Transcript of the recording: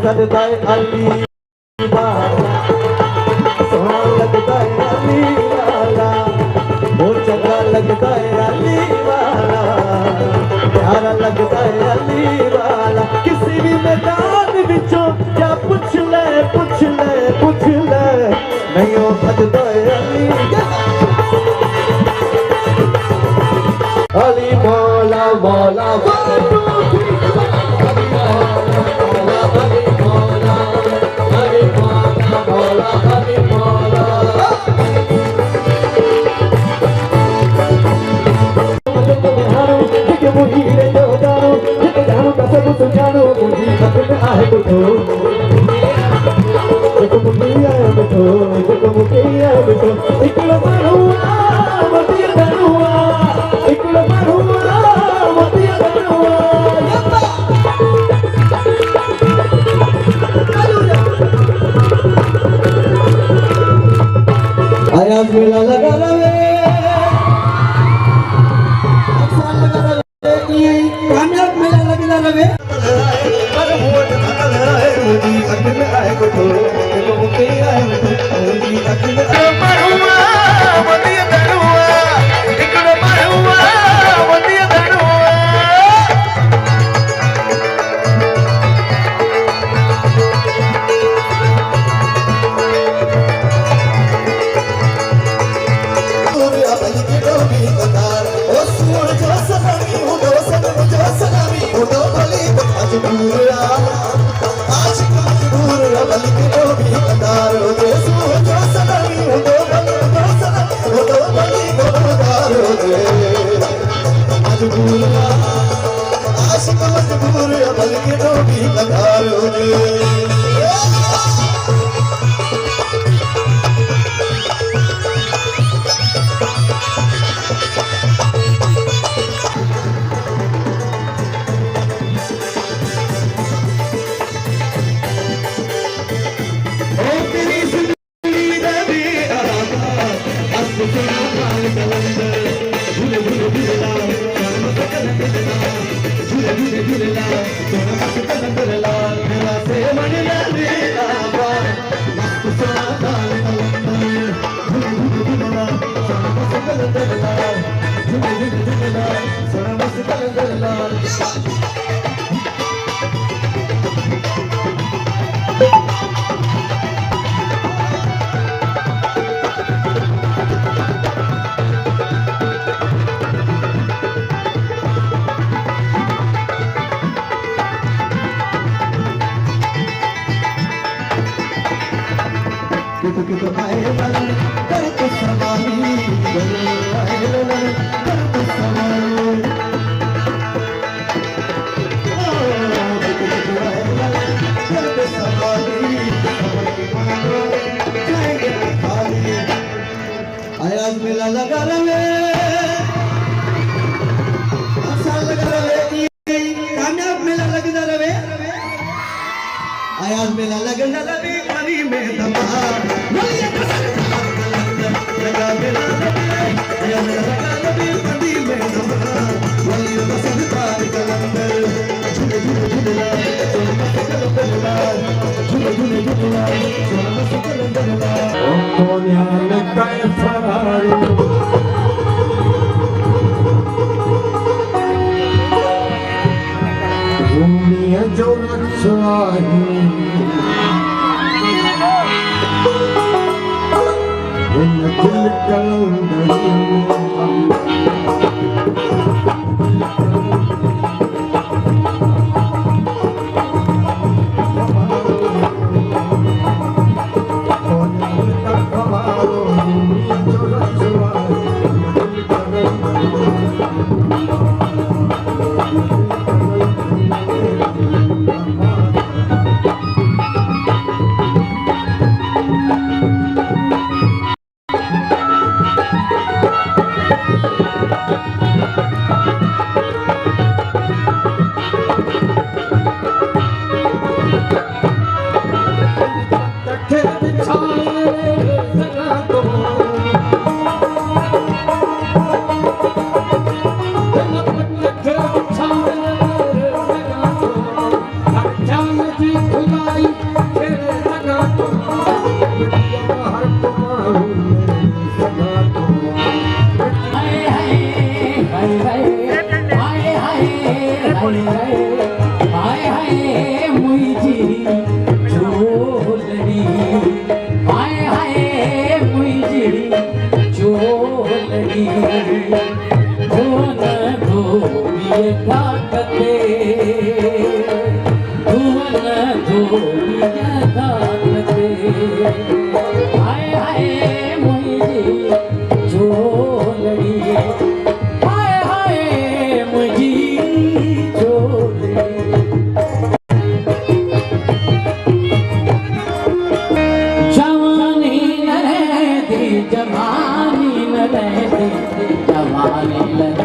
लगता है अली वाला, सोना लगता है अली वाला, बहुत चंगा लगता है अली वाला, प्यारा लगता है अली वाला। किसी भी मैदान विचों क्या पूछ ले नहीं हो भजदा है अली अली मौला मौला आयाज मेला लगा रहे कामयाब मेला लगना रहे आयाज मेला लगा रहे कामयाब मेला लगना रहे आयाज मेला लगना रहे पानी में दबा लगा मेला आया मेला लगा रहे पानी में दबा वही पसंद पार कलंदर झूले झूले झूला झूले झूले झूला कौन लगता है फरारी दुनिया जो लक्ष्मी इन दिल कलंदर झोलड़ी धुवन धोबिए ढाकते धुवन धोबिए ढाकते हाय हाय मुझी झोलड़ी हाय हाय मुझी झोलड़ी जवानी न रहती जवानी न रहती जवानी